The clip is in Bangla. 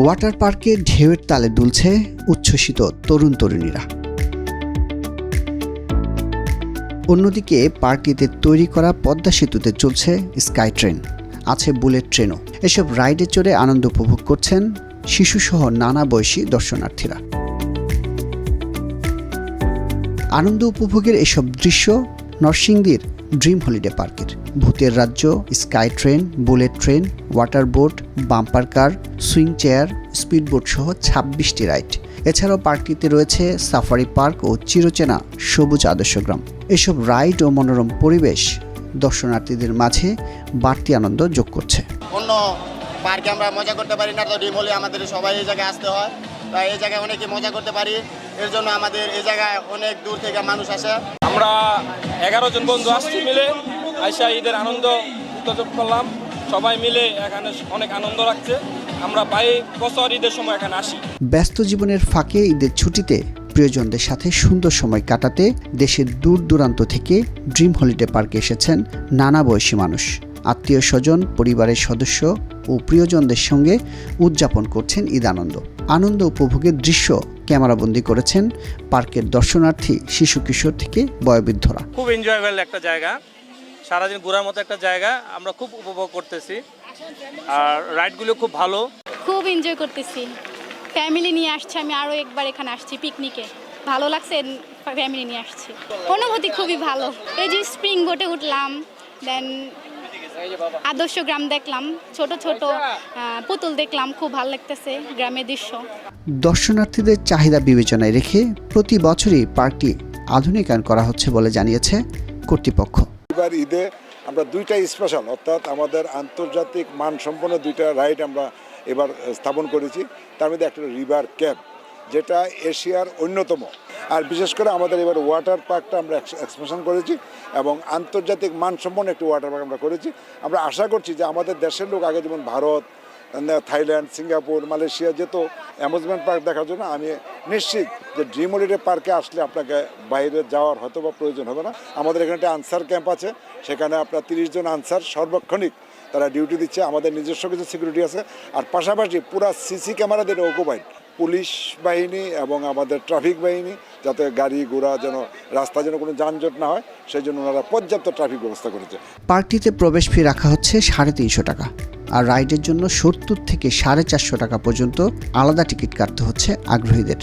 ওয়াটার পার্কে ঢেউয়ের তালে দুলছে উচ্ছ্বসিত তরুণ তরুণীরা। অন্যদিকে পার্কটিতে তৈরি করা পদ্মা সেতুতে চলছে স্কাই ট্রেন, আছে বুলেট ট্রেনও। এসব রাইডে চড়ে আনন্দ উপভোগ করছেন শিশুসহ নানা বয়সী দর্শনার্থীরা। আনন্দ উপভোগের এসব দৃশ্য নরসিংদীর ড্রিম হলিডে পার্কের। ভূতের রাজ্য, sky train, bullet train, water boat, bumper কার, সুইং চেয়ার, স্পিডবোট সহ ২৬টি রাইড। এছাড়াও পার্কটিতে রয়েছে সাফারি পার্ক ও চিরচেনা সবুজ আদর্শ গ্রাম। এসব রাইড ও মনোরম পরিবেশ দর্শনার্থীদের মাঝে বাড়তি আনন্দ যোগ করছে। অন্য পার্কে আমরা মজা করতে পারি না, তো ড্রিম হলে আমাদের সবাই এই জায়গায় আসতে হয়। তাই এই জায়গায় অনেকে মজা করতে পারি, এর জন্য আমাদের এই জায়গায় অনেক দূর থেকে মানুষ আসে। আমরা 11 জন বন্ধু আসছি মিলে আইসা ঈদের আনন্দ উপভোগ করলাম। সবাই মিলে এখানে অনেক আনন্দ লাগছে। আমরা প্রায় বছর ঈদের সময় এখানে আসি। ব্যস্ত জীবনের ফাঁকে ঈদের ছুটিতে প্রিয়জনদের সাথে সুন্দর সময় কাটাতে দেশের দূর দূরান্ত থেকে ড্রিম হলিডে পার্কে এসেছেন নানা বয়সী মানুষ। আত্মীয় স্বজন, পরিবারের সদস্য ও প্রিয়জনদের সঙ্গে উদযাপন করছেন ঈদ আনন্দ। আনন্দ উপভোগের দৃশ্য ক্যামেরাবন্দি করেছেন পার্কের দর্শনার্থী, শিশু কিশোর থেকে বয়োবৃদ্ধরা। খুব এনজয়েবল একটা জায়গা, সারাদিন ঘোরার মতো একটা জায়গা। আমরা খুব উপভোগ করতেছি, আর রাইডগুলো খুব ভালো। খুব এনজয় করতেছি, ফ্যামিলি নিয়ে আসছি। আমি আরও একবার এখানে আসছি পিকনিকে, ভালো লাগছে, ফ্যামিলি নিয়ে আসছি। অনুভূতি খুবই ভালো। এই যে স্প্রিং বোটে উঠলাম, দেন আদর্শ গ্রাম দেখলাম, ছোট ছোট পুতুল দেখলাম, খুব ভালো লাগতেছে গ্রামের দৃশ্য। দর্শনার্থীদের চাহিদা বিবেচনায় রেখে প্রতি বছরই পার্কটি আধুনিকায়ন করা হচ্ছে বলে জানিয়েছে কর্তৃপক্ষ। এবার ঈদে আমরা দুইটা স্পেশাল, অর্থাৎ আমাদের আন্তর্জাতিক মানসম্পন্ন দুইটা রাইড আমরা এবার স্থাপন করেছি। তার মধ্যে একটা রিভার ক্যাব, যেটা এশিয়ার অন্যতম। আর বিশেষ করে আমাদের এবার ওয়াটার পার্কটা আমরা এক্সপেনশন করেছি এবং আন্তর্জাতিক মানসম্পন্ন একটি ওয়াটার পার্ক আমরা করেছি। আমরা আশা করছি যে আমাদের দেশের লোক আগে যেমন ভারত, থাইল্যান্ড, সিঙ্গাপুর, মালয়েশিয়া যেত অ্যামিউজমেন্ট পার্ক দেখার জন্য, আমি নিশ্চিত যে ড্রিম হলিডে পার্কে আসলে আপনাকে বাইরে যাওয়ার হয়তো বা প্রয়োজন হবে না। আমাদের এখানে একটা আনসার ক্যাম্প আছে, সেখানে আপনার 30 জন আনসার সর্বক্ষণিক তারা ডিউটি দিচ্ছে। আমাদের নিজস্ব কিছু সিকিউরিটি আছে, আর পাশাপাশি পুরা সিসি ক্যামেরা দিয়ে অকুপাইড পুলিশ বাহিনী এবং আমাদের ট্রাফিক বাহিনী, যাতে গাড়ি ঘোড়া যেন রাস্তা যেন কোনো যানজট না হয়, সেই জন্য ওনারা পর্যাপ্ত ট্রাফিক ব্যবস্থা করেছে। পার্কটিতে প্রবেশ ফি রাখা হচ্ছে 350 টাকা, আর রাইডের জন্য 70 থেকে 450 টাকা পর্যন্ত আলাদা টিকিট কাটতে হচ্ছে আগ্রহীদের।